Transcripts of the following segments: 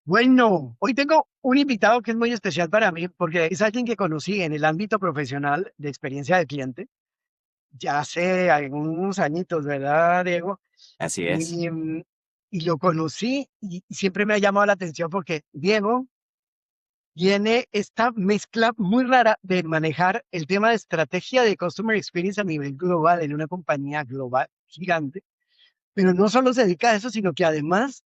Bueno, hoy tengo un invitado que es muy especial para mí porque es alguien que conocí en el ámbito profesional de experiencia de cliente ya hace algunos añitos, ¿verdad, Diego? Así es. Y, y lo conocí y siempre me ha llamado la atención porque Diego tiene esta mezcla muy rara de manejar el tema de estrategia de Customer Experience a nivel global en una compañía global gigante, pero no solo se dedica a eso, sino que además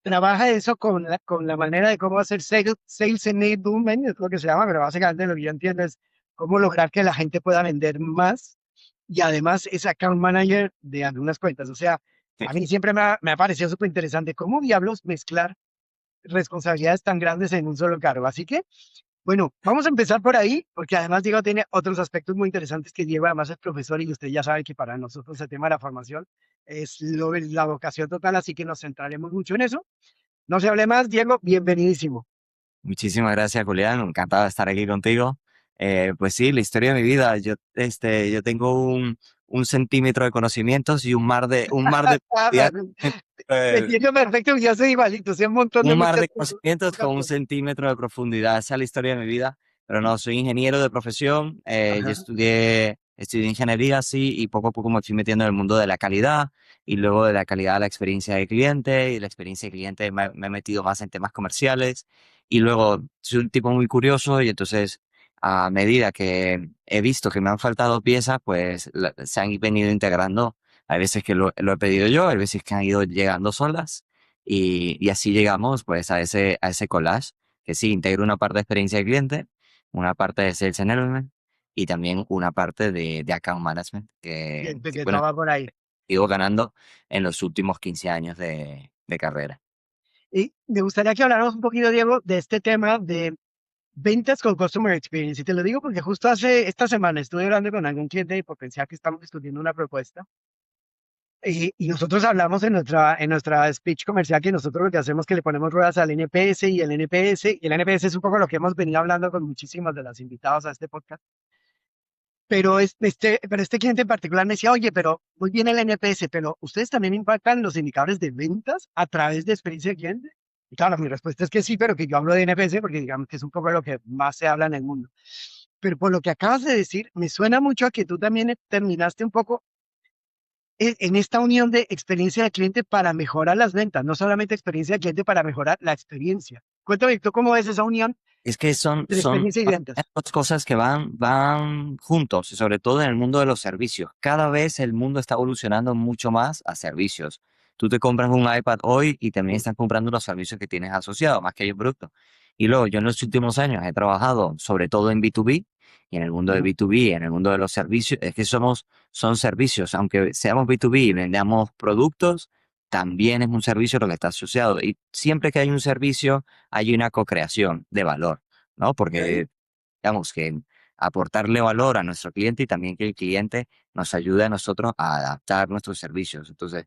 trabaja eso con la manera de cómo hacer sales enablement, es lo que se llama, pero básicamente lo que yo entiendo es cómo lograr que la gente pueda vender más y además es account manager de algunas cuentas. O sea, a mí siempre me ha parecido súper interesante cómo diablos mezclar responsabilidades tan grandes en un solo cargo. Así que, bueno, vamos a empezar por ahí, porque además Diego tiene otros aspectos muy interesantes que Diego además es profesor y usted ya sabe que para nosotros el tema de la formación es la vocación total, así que nos centraremos mucho en eso. No se hable más, Diego, bienvenidísimo. Muchísimas gracias, Julián. Encantado de estar aquí contigo. Pues sí, la historia de mi vida. Yo tengo un centímetro de conocimientos y un mar de profundidad, Te eh, entiendo perfecto, yo soy igualito, sé un montón de un mar muchas de cosas. conocimientos Pocas con un cosas. centímetro de profundidad. Esa es la historia de mi vida. Pero no, soy ingeniero de profesión. Yo Ajá. estudié ingeniería, sí, y poco a poco me fui metiendo en el mundo de la calidad y luego de la calidad a la experiencia de cliente y de la experiencia de cliente me he metido más en temas comerciales y luego soy un tipo muy curioso y entonces a medida que he visto que me han faltado piezas, pues se han venido integrando. Hay veces que lo he pedido yo, hay veces que han ido llegando solas y así llegamos pues a ese collage que sí integra una parte de experiencia de cliente, una parte de sales enablement y también una parte de account management que, Que bueno, todo va por ahí. sigo ganando en los últimos 15 años de carrera. Y me gustaría que habláramos un poquito, Diego, de este tema de ventas con Customer Experience. Y te lo digo porque justo hace esta semana estuve hablando con algún cliente y potencial que estamos discutiendo una propuesta. Y nosotros hablamos en nuestra speech comercial que nosotros lo que hacemos es que le ponemos ruedas al NPS y el NPS, y el NPS es un poco lo que hemos venido hablando con muchísimas de las invitadas a este podcast. Pero este cliente en particular me decía, oye, pero muy bien el NPS, pero ¿ustedes también impactan los indicadores de ventas a través de experiencia de cliente? Y claro, mi respuesta es que sí, pero que yo hablo de NPS porque digamos que es un poco lo que más se habla en el mundo. Pero por lo que acabas de decir, me suena mucho a que tú también terminaste un poco en esta unión de experiencia de cliente para mejorar las ventas, no solamente experiencia de cliente para mejorar la experiencia. Cuéntame, ¿tú cómo ves esa unión Es que son, entre son experiencia y ventas? dos cosas que van juntos, y sobre todo en el mundo de los servicios. Cada vez el mundo está evolucionando mucho más a servicios. Tú te compras un iPad hoy y también estás comprando los servicios que tienes asociados, más que el producto. Y luego, yo en los últimos años he trabajado sobre todo en B2B, y en el mundo de Ujú. B2B, en el mundo de los servicios, es que son servicios, aunque seamos B2B y vendamos productos, también es un servicio lo que está asociado. Y siempre que hay un servicio, hay una co-creación de valor, ¿no? Ok. Porque, digamos, que aportarle valor a nuestro cliente y también que el cliente nos ayude a nosotros a adaptar nuestros servicios. Entonces,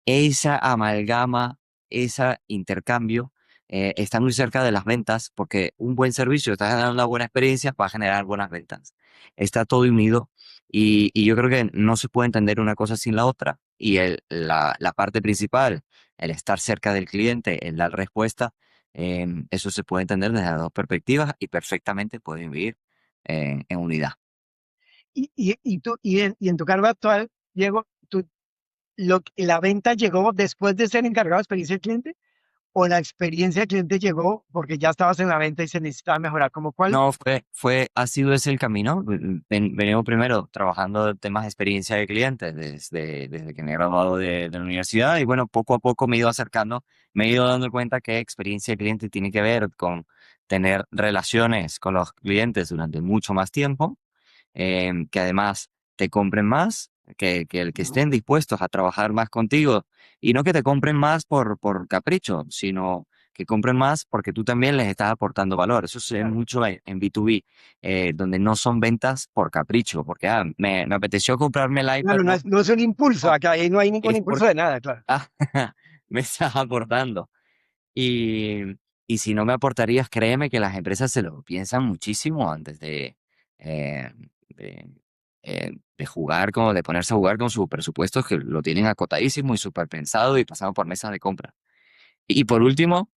esa amalgama, ese intercambio, está muy cerca de las ventas porque un buen servicio, está generando una buena experiencia, va a generar buenas ventas. Está todo unido y yo creo que no se puede entender una cosa sin la otra. Y la parte principal, el estar cerca del cliente, el dar respuesta, eso se puede entender desde las dos perspectivas y perfectamente pueden vivir en unidad. Y en tu cargo actual, Diego, ¿la venta llegó después de ser encargado de experiencia del cliente o la experiencia del cliente llegó porque ya estabas en la venta y se necesitaba mejorar? ¿Como cuál? No, ha sido ese el camino. Venimos primero trabajando en temas de experiencia de clientes desde que me he graduado de la universidad y bueno, poco a poco me he ido acercando, me he ido dando cuenta que experiencia de cliente tiene que ver con tener relaciones con los clientes durante mucho más tiempo, que además te compren más, que el que Ujú. estén dispuestos a trabajar más contigo y no que te compren más por capricho, sino que compren más porque tú también les estás aportando valor. Eso se ve Claro, mucho en B2B, donde no son ventas por capricho, porque me apeteció comprarme el iPad, claro, no, no es un impulso, no, acá ahí no hay ningún es impulso porque de nada, claro. me estás aportando. Y, y si no me aportarías, créeme que las empresas se lo piensan muchísimo antes eh, de, de jugar, como de ponerse a jugar con sus presupuestos que lo tienen acotadísimo y súper pensado y pasado por mesas de compra. Y por último,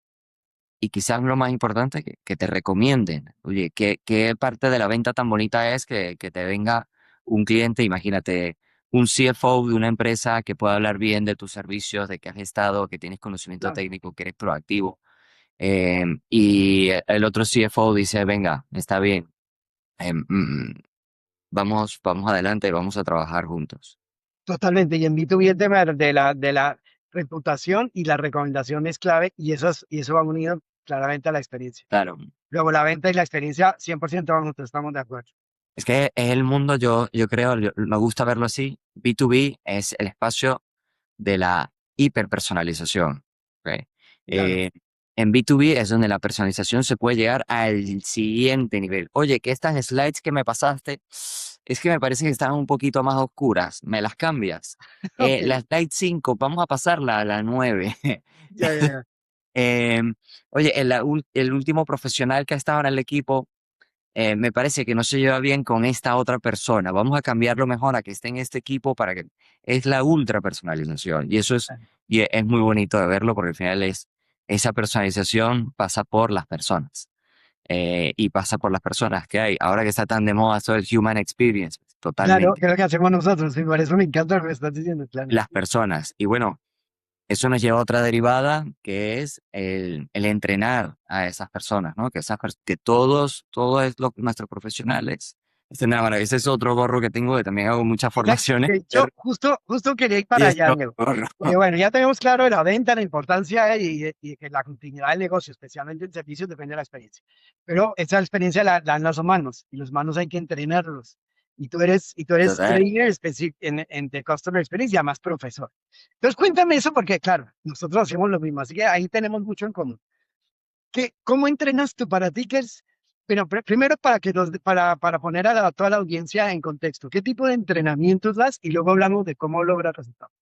y quizás lo más importante, que te recomienden. Oye, ¿qué parte de la venta tan bonita es que te venga un cliente? Imagínate, un CFO de una empresa que pueda hablar bien de tus servicios, de que has estado, que tienes conocimiento Claro, técnico, que eres proactivo. Y el otro CFO dice, venga, está bien, vamos adelante, vamos a trabajar juntos. totalmente. Y en B2B el tema de la reputación y la recomendación es clave y eso va unido claramente a la experiencia. Claro. Luego la venta y la experiencia 100% vamos, estamos de acuerdo. Es que es el mundo, yo creo, me gusta verlo así. B2B es el espacio de la hiperpersonalización. ¿Ok? Claro. Eh, en B2B es donde la personalización se puede llegar al siguiente nivel. Oye, que estas slides que me pasaste, es que me parece que están un poquito más oscuras. ¿Me las cambias? Ok, La slide 5 vamos a pasarla a la 9. ya, ya, ya. Eh, oye, el último profesional que ha estado en el equipo me parece que no se lleva bien con esta otra persona. Vamos a cambiarlo mejor a que esté en este equipo para que es la ultra personalización. Y eso es muy bonito de verlo porque al final esa personalización pasa por las personas. Y pasa por las personas que hay. Ahora que está tan de moda todo el human experience, Claro, totalmente. que es lo que hacemos nosotros. Y por eso me encanta lo que estás diciendo, claro. Las personas. Y bueno, eso nos lleva a otra derivada que es el entrenar a esas personas, ¿no? Que todo es lo nuestros profesionales. Ese es otro gorro que tengo, que también hago muchas Exacto. formaciones. De hecho, justo quería ir Y para es allá, otro Diego. gorro. Porque bueno, ya tenemos claro de la venta, la importancia y que la continuidad del negocio, especialmente en servicios, depende de la experiencia. Pero esa experiencia la dan los humanos y los humanos hay que entrenarlos. Y tú eres Total. trainer en The Customer Experience y además profesor. Entonces cuéntame eso porque, claro, nosotros hacemos lo mismo, así que ahí tenemos mucho en común. ¿Cómo entrenas tú para tickets? Pero primero para poner toda la audiencia en contexto, ¿qué tipo de entrenamientos das? Y luego hablamos de cómo lograr resultados.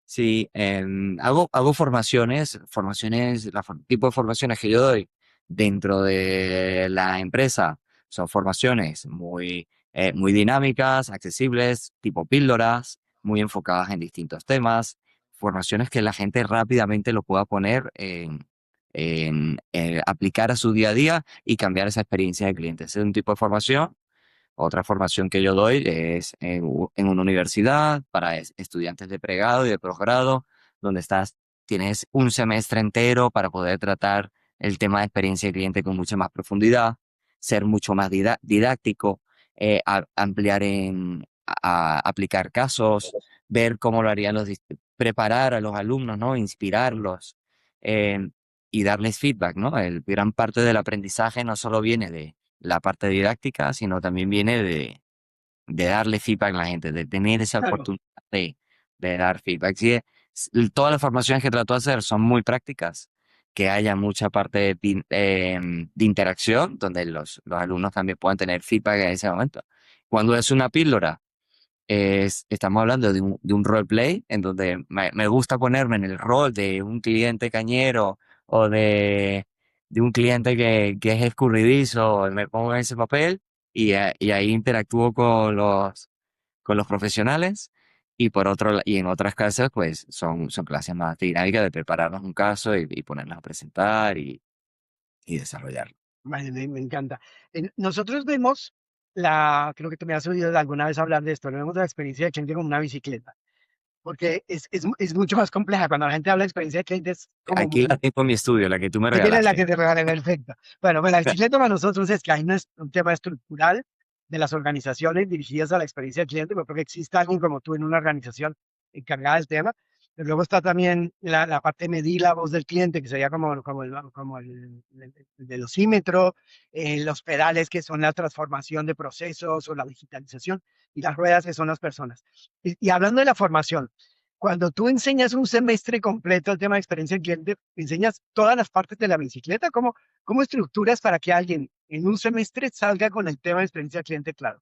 Sí, hago formaciones, tipo de formaciones que yo doy dentro de la empresa son formaciones muy dinámicas, accesibles, tipo píldoras, muy enfocadas en distintos temas, formaciones que la gente rápidamente lo pueda poner en aplicar a su día a día y cambiar esa experiencia de cliente. Ese es un tipo de formación. Otra formación que yo doy es en una universidad para estudiantes de pregrado y de posgrado, donde tienes un semestre entero para poder tratar el tema de experiencia de cliente con mucha más profundidad, ser mucho más didáctico, ampliar aplicar casos, ver cómo lo harían preparar a los alumnos, ¿no? Inspirarlos, eh, y darles feedback, ¿no? Gran parte del aprendizaje no solo viene de la parte didáctica, sino también viene de darle feedback a la gente, de tener esa Claro, oportunidad de dar feedback. Sí, todas las formaciones que trato de hacer son muy prácticas, que haya mucha parte de interacción, donde los alumnos también puedan tener feedback en ese momento. Cuando es una píldora, estamos hablando de un roleplay en donde me gusta ponerme en el rol de un cliente cañero o de un cliente que es escurridizo, me pongo en ese papel y ahí interactúo con los profesionales y y en otras clases pues son clases más dinámicas de prepararnos un caso y ponernos a presentar y desarrollarlo. vale, me encanta. Nosotros vemos creo que tú me has oído alguna vez hablar de esto, vemos la experiencia de cliente como una bicicleta, porque es mucho más compleja. Cuando la gente habla de experiencia de cliente es como Aquí la muy. tengo en mi estudio, la que tú me Ahí tiene la regalaste. que te regalé, perfecto. Bueno, pues la bicicleta para nosotros es que hay un tema estructural de las organizaciones dirigidas a la experiencia del cliente, pero creo que existe alguien como tú en una organización encargada del tema. Pero luego está también la parte de medir la voz del cliente, que sería como el velocímetro, los pedales, que son la transformación de procesos o la digitalización, y las ruedas, que son las personas. Y hablando de la formación, cuando tú enseñas un semestre completo el tema de experiencia del cliente, enseñas todas las partes de la bicicleta. ¿Cómo estructuras para que alguien en un semestre salga con el tema de experiencia del cliente claro?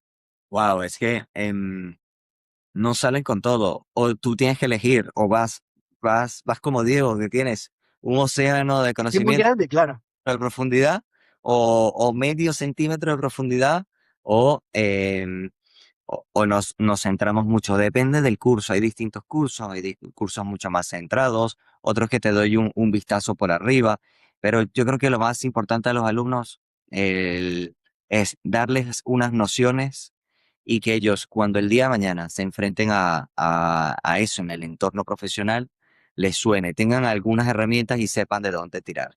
Wow, es que no salen con todo. O tú tienes que elegir, o vas como Diego, que tienes un océano de Es muy conocimiento grande, claro. de profundidad, o medio centímetro de profundidad, o nos centramos mucho. Depende del curso. Hay distintos cursos, cursos mucho más centrados, otros que te doy un vistazo por arriba. Pero yo creo que lo más importante a los alumnos el- es darles unas nociones y que ellos, cuando el día de mañana se enfrenten a eso en el entorno profesional, les suene, tengan algunas herramientas y sepan de dónde tirar.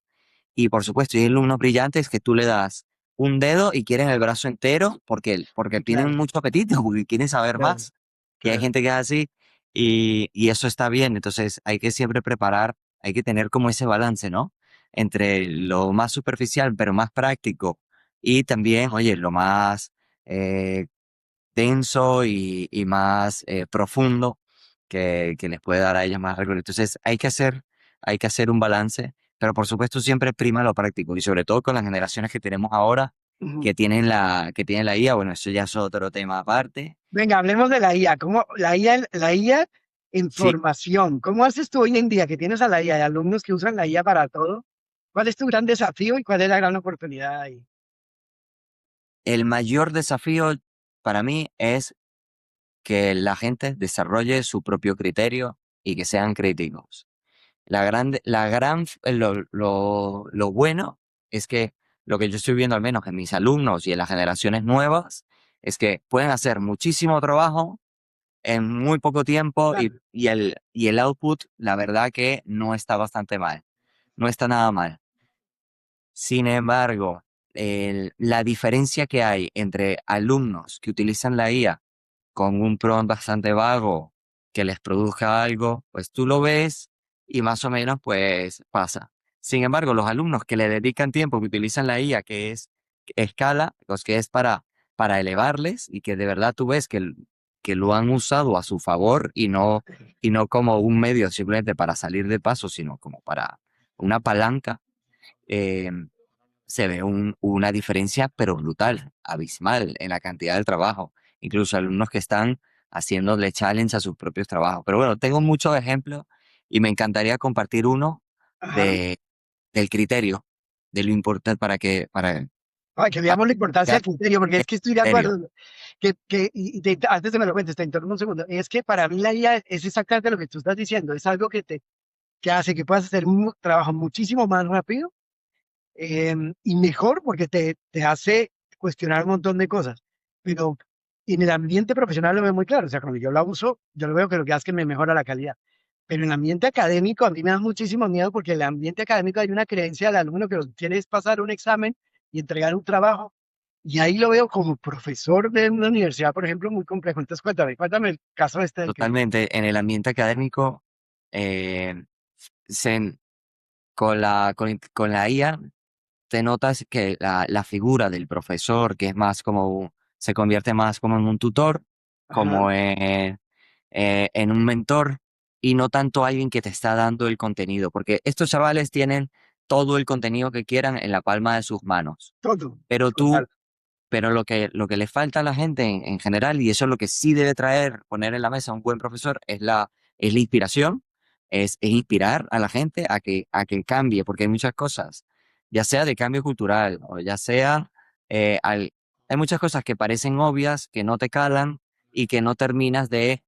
Y por supuesto, hay alumnos brillantes que tú le das un dedo y quieren el brazo entero porque Sí, tienen claro, mucho apetito, porque quieren saber claro, más. Y hay claro. gente que es así y eso está bien. Entonces hay que siempre preparar, hay que tener como ese balance, ¿no? Entre lo más superficial, pero más práctico. Y también, oye, lo más eh, denso y más profundo que les puede dar a ellos más recursos. Entonces hay que hacer un balance, pero por supuesto siempre prima lo práctico y sobre todo con las generaciones que tenemos ahora Ujú. que tienen la IA, bueno, eso ya es otro tema aparte. Venga, hablemos de la IA. ¿Cómo, la IA en Sí, formación? ¿Cómo haces tú hoy en día que tienes a la IA, hay alumnos que usan la IA para todo? ¿Cuál es tu gran desafío y cuál es la gran oportunidad ahí? el mayor desafío para mí es que la gente desarrolle su propio criterio y que sean críticos. Lo bueno es que lo que yo estoy viendo, al menos en mis alumnos y en las generaciones nuevas, es que pueden hacer muchísimo trabajo en muy poco tiempo Claro, y el output, la verdad que no está bastante mal, no está nada mal. Sin embargo, la diferencia que hay entre alumnos que utilizan la IA con un prompt bastante vago que les produzca algo, pues tú lo ves y más o menos pues pasa. Sin embargo, los alumnos que le dedican tiempo, que utilizan la IA, que es escala, los que es para elevarles y que de verdad tú ves que lo han usado a su favor y no como un medio simplemente para salir de paso, sino como para una palanca, eh, se ve una diferencia, pero brutal, abismal en la cantidad del trabajo. Incluso alumnos que están haciéndole challenge a sus propios trabajos. Pero bueno, tengo muchos ejemplos y me encantaría compartir uno ajá. de, del criterio, de lo importante Ay, que para veamos la importancia del crear criterio, porque es el que estoy de criterio. acuerdo. Antes de me lo cuentes, te interrumpo un segundo. Es que para mí la IA es exactamente lo que tú estás diciendo. Es algo que hace que puedas hacer un trabajo muchísimo más rápido y mejor porque te hace cuestionar un montón de cosas. Pero en el ambiente profesional lo veo muy claro. O sea, cuando yo la uso, yo lo veo que lo que hace es que me mejora la calidad. Pero en el ambiente académico a mí me da muchísimo miedo porque en el ambiente académico hay una creencia del alumno que lo que quiere es pasar un examen y entregar un trabajo. Y ahí lo veo como profesor de una universidad, por ejemplo, muy complejo. Entonces, cuéntame el caso este del criterio. Totalmente, en el ambiente académico, eh, se- con la IA, te notas que la figura del profesor, que es más como, se convierte más como en un tutor, Ajá, como en un mentor, y no tanto alguien que te está dando el contenido, porque estos chavales tienen todo el contenido que quieran en la palma de sus manos, todo, pero total. pero lo que le falta a la gente en general, y eso es lo que sí debe traer, poner en la mesa un buen profesor, es la inspiración, es inspirar a la gente a que cambie, porque hay muchas cosas, ya sea de cambio cultural o ya sea, hay muchas cosas que parecen obvias, que no te calan y que no terminas de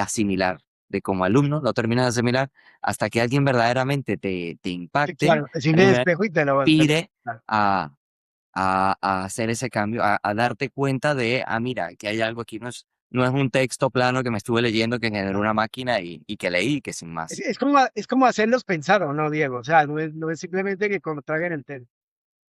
asimilar. De como alumno, no terminas de asimilar hasta que alguien verdaderamente te Sí, impacte, claro, el cine alguien de verdaderamente espejo y te lo- inspire claro. a hacer ese cambio, a darte cuenta de, mira, que hay algo aquí, no es un texto plano que me estuve leyendo que generó una máquina y que leí, que sin más. Es como hacerlos pensar, ¿o no, Diego? O sea, no es simplemente que contraguen el tema.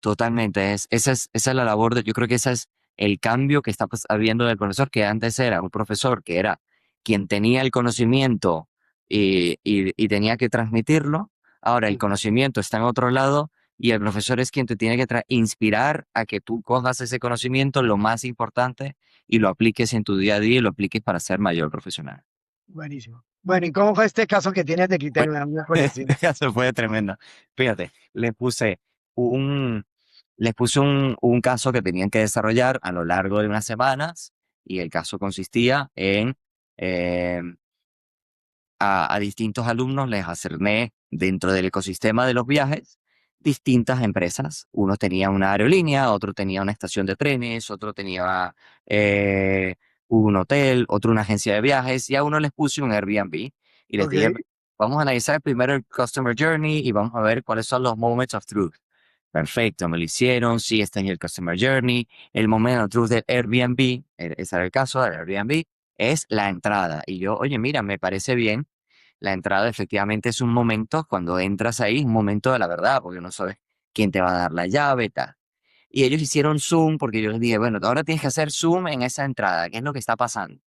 Totalmente, esa es la labor yo creo que ese es el cambio que está habiendo del profesor, que antes era un profesor que era quien tenía el conocimiento y tenía que transmitirlo, ahora el Sí. conocimiento está en otro lado y el profesor es quien te tiene que inspirar a que tú cojas ese conocimiento, lo más importante, y lo apliques en tu día a día y lo apliques para ser mayor profesional. Buenísimo. Bueno, ¿y cómo fue este caso que tienes de Fue- criterio? Me da mucha curiosidad. Eso fue tremendo. Fíjate, un, les puse un caso que tenían que desarrollar a lo largo de unas semanas y el caso consistía en eh, a distintos alumnos les asigné dentro del ecosistema de los viajes distintas empresas. Uno tenía una aerolínea, otro tenía una estación de trenes, otro tenía eh, un hotel, otro una agencia de viajes y a uno les puse un Airbnb y les Ok, dije, vamos a analizar primero el Customer Journey y vamos a ver cuáles son los Moments of Truth. Perfecto, me lo hicieron, sí, está en el Customer Journey. El Moment of Truth del Airbnb, ese era el caso del Airbnb, es la entrada. Y yo, oye, mira, me parece bien. La entrada efectivamente es un momento, cuando entras ahí, es un momento de la verdad, porque no sabes quién te va a dar la llave y tal. Y ellos hicieron zoom, porque yo les dije, bueno, ahora tienes que hacer zoom en esa entrada, ¿qué es lo que está pasando?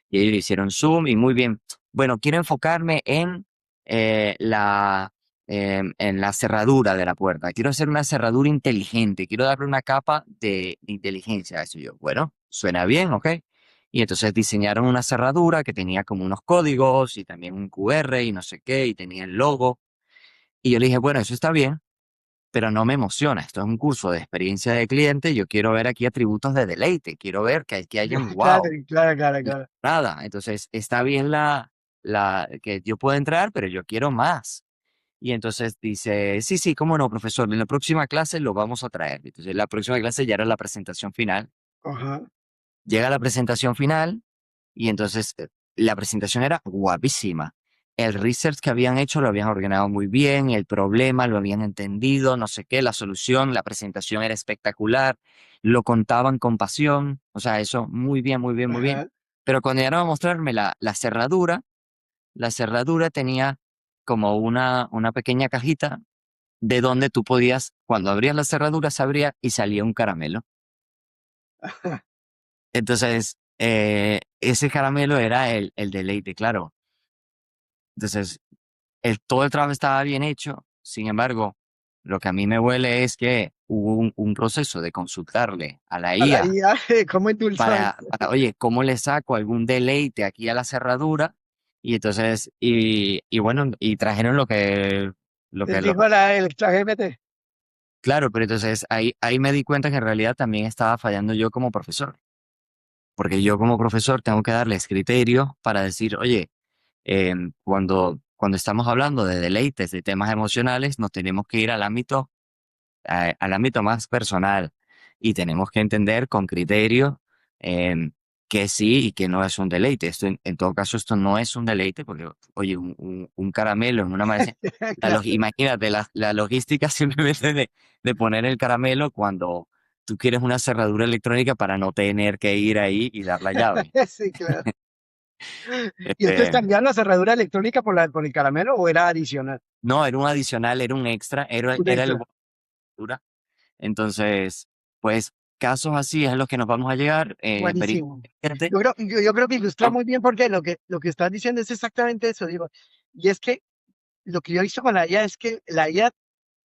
Y ellos hicieron zoom y muy bien. Bueno, quiero enfocarme eh, la, en la cerradura de la puerta. Quiero hacer una cerradura inteligente. Quiero darle una capa de inteligencia a eso. Yo, bueno, suena bien, ¿ok? Y entonces diseñaron una cerradura que tenía como unos códigos y también un QR y no sé qué, y tenía el logo. Y yo le dije, bueno, eso está bien, pero no me emociona. Esto es un curso de experiencia de cliente. Yo quiero ver aquí atributos de deleite. Quiero ver que haya un Claro, wow. claro, claro, Y claro. nada, entonces está bien que yo puedo entrar, pero yo quiero más. Y entonces dice, sí, sí, cómo no, profesor, en la próxima clase lo vamos a traer. Entonces la próxima clase ya era la presentación final. Ajá. Llega la presentación final y entonces la presentación era guapísima. El research que habían hecho lo habían ordenado muy bien, el problema lo habían entendido, no sé qué, la solución, la presentación era espectacular, lo contaban con pasión, o sea, eso muy bien, muy bien, muy bien. Ajá. Pero cuando llegaron a mostrarme la cerradura tenía como una pequeña cajita de donde tú podías, cuando abrías la cerradura, se abría y salía un caramelo. Entonces, ese caramelo era el deleite, claro. Entonces, todo el trabajo estaba bien hecho. Sin embargo, lo que a mí me huele es que hubo un proceso de consultarle a la A la IA IA, ¿cómo endulzar? oye, ¿cómo le saco algún deleite aquí a la cerradura? Y entonces, y bueno, y trajeron Les dijo el ChatGPT. claro, pero entonces ahí me di cuenta que en realidad también estaba fallando yo como profesor, porque yo como profesor tengo que darles criterio para decir, oye, cuando estamos hablando de deleites, de temas emocionales, nos tenemos que ir al ámbito más personal y tenemos que entender con criterio em, que sí y que no es un deleite. Esto, en todo caso, esto no es un deleite porque, oye, un caramelo en una manera... Claro. Imagínate la logística simplemente de poner el caramelo cuando tú quieres una cerradura electrónica para no tener que ir ahí y dar la llave. Sí, claro. ¿Y entonces Este, cambiaron la cerradura electrónica por el caramelo o era adicional? no, era un adicional, era un extra, Un era el extra. dura. Entonces, pues casos así es a los que nos vamos a llegar. Buenísimo. Gente, Yo creo que ilustra no, muy bien porque lo que estás diciendo es exactamente eso, digo. Y es que lo que yo he visto con la IA es que la IA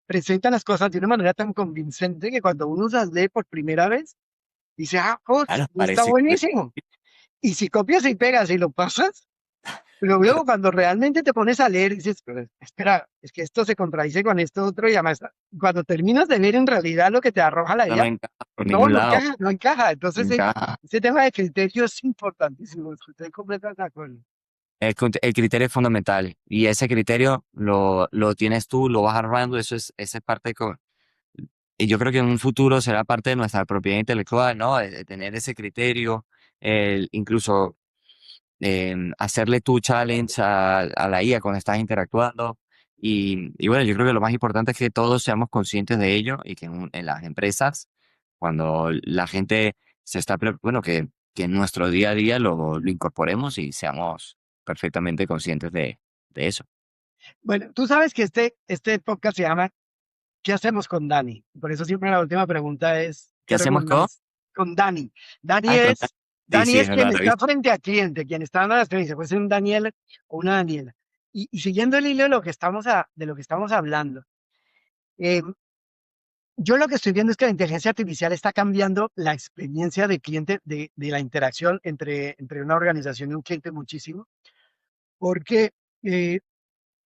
presenta las cosas de una manera tan convincente que cuando uno las lee por primera vez, dice, ah, oh, claro, está parece que buenísimo. Y si copias y pegas y lo pasas, pero luego cuando realmente te pones a leer, dices, pero espera, es que esto se contradice con esto otro y además, cuando terminas de leer en realidad lo que te arroja la esto no IA, encaja por no, ningún no lado, encaja, no encaja. no Entonces, encaja. ese tema de criterio es importantísimo, estoy completamente de acuerdo. El criterio es fundamental y ese criterio lo tienes tú, lo vas armando, esa es parte y yo creo que en un futuro será parte de nuestra propiedad intelectual, ¿no? De tener ese criterio, incluso hacerle tu challenge a la IA cuando estás interactuando. Y bueno, yo creo que lo más importante es que todos seamos conscientes de ello y que en las empresas, cuando la gente bueno, que en nuestro día a día lo incorporemos y seamos perfectamente conscientes de eso. Bueno, tú sabes que este podcast se llama ¿Qué hacemos con Dani? Por eso siempre la última pregunta es, ¿Qué ¿qué hacemos con? recomiendas con Dani? Dani Ah, es, sí, Dani sí, es es quien verdad, lo he está visto. frente al cliente, quien está dando la experiencia, puede ser un Daniel o una Daniela. Y siguiendo el hilo de lo que de lo que estamos hablando, eh, yo lo que estoy viendo es que la inteligencia artificial está cambiando la experiencia de cliente, de la interacción entre una organización y un cliente muchísimo, porque eh,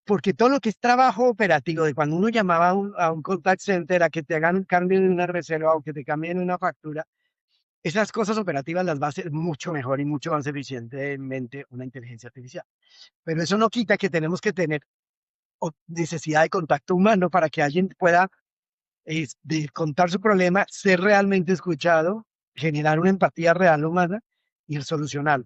porque todo lo que es trabajo operativo, de cuando uno llamaba a un contact center a que te hagan un cambio de una reserva o que te cambien una factura, esas cosas operativas las va a hacer mucho mejor y mucho más eficientemente una inteligencia artificial. Pero eso no quita que tenemos que tener necesidad de contacto humano para que alguien pueda de contar su problema, ser realmente escuchado, generar una empatía real humana y solucionarlo.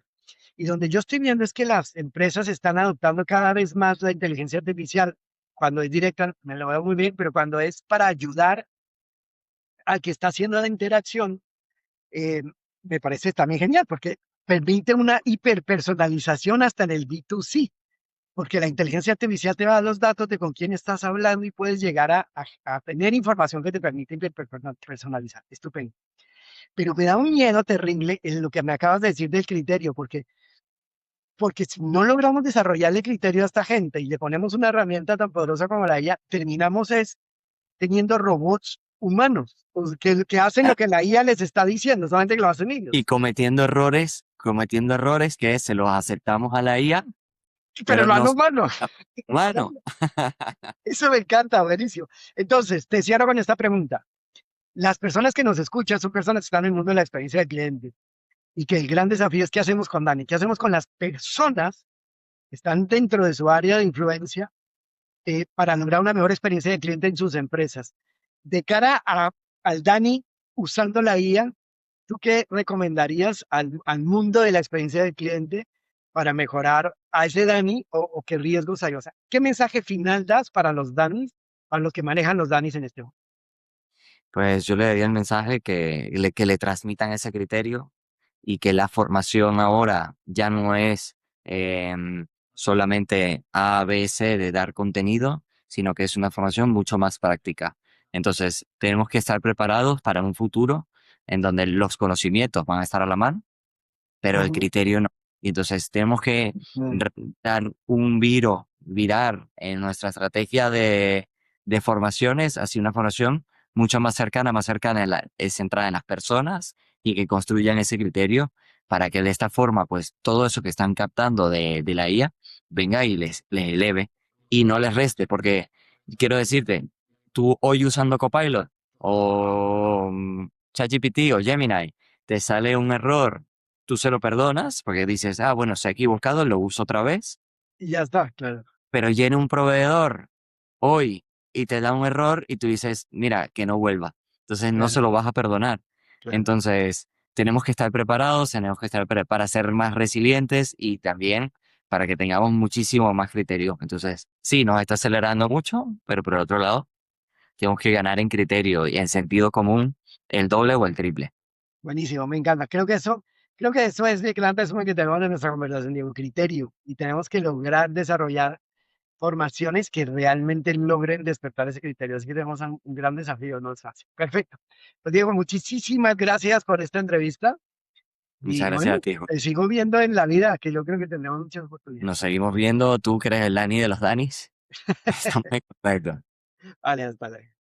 Y donde yo estoy viendo es que las empresas están adoptando cada vez más la inteligencia artificial. Cuando es directa, me lo veo muy bien, pero cuando es para ayudar al que está haciendo la interacción, eh, me parece también genial, porque permite una hiperpersonalización hasta en el B2C, porque la inteligencia artificial te va a dar los datos de con quién estás hablando y puedes llegar a tener información que te permite hiperpersonalizar. Estupendo. Pero me da un miedo terrible en lo que me acabas de decir del criterio, porque si no logramos desarrollarle criterio a esta gente y le ponemos una herramienta tan poderosa como la IA, terminamos es teniendo robots humanos pues, que hacen lo que la IA les está diciendo, solamente que lo hacen Y ellos. cometiendo errores que se los aceptamos a la IA, Pero pero lo no hacen son humanos. humanos. Eso me encanta, buenísimo. Entonces, te cierro con esta pregunta. Las personas que nos escuchan son personas que están en el mundo de la experiencia del cliente y que el gran desafío es qué hacemos con Dani, qué hacemos con las personas que están dentro de su área de influencia para lograr una mejor experiencia de cliente en sus empresas. De cara al Dani usando la IA, ¿tú qué recomendarías al mundo de la experiencia del cliente para mejorar a ese Dani o qué riesgos hay? O sea, ¿qué mensaje final das para los Danis, para los que manejan los Danis en este momento? Pues yo le daría el mensaje que le transmitan ese criterio y que la formación ahora ya no es solamente A, B, C de dar contenido, sino que es una formación mucho más práctica. Entonces, tenemos que estar preparados para un futuro en donde los conocimientos van a estar a la mano, pero el Ujú. criterio no. Y entonces tenemos que Mm. dar virar en nuestra estrategia de formaciones hacia una formación mucho más cercana centrada en las personas y que construyan ese criterio para que de esta forma, pues todo eso que están captando de la IA venga y les eleve y no les reste, porque quiero decirte, tú hoy usando Copilot o ChatGPT o Gemini, te sale un error, tú se lo perdonas porque dices, ah, bueno, se ha equivocado, lo uso otra vez, Y ya está, claro, pero viene un proveedor hoy y te da un error y tú dices, mira, que no vuelva. Entonces no se claro, lo vas a perdonar. claro. Entonces tenemos que estar preparados, tenemos que estar para ser más resilientes y también para que tengamos muchísimo más criterio. Entonces, sí, nos está acelerando mucho, pero por el otro lado, tenemos que ganar en criterio y en sentido común el doble o el triple. Buenísimo, me encanta. Creo que eso es el gran resumen que tenemos de nuestra conversación, Diego, criterio. Y tenemos que lograr desarrollar formaciones que realmente logren despertar ese criterio. Así que tenemos un gran desafío, no es fácil. Perfecto. Pues Diego, muchísimas gracias por esta entrevista. Muchas Y gracias a bueno, ti, Jorge. te sigo viendo en la vida, que yo creo que tendremos muchas Nos oportunidades. seguimos viendo. Tú que eres el Dani de los Danis. Estamos en contacto. Vale, hasta luego.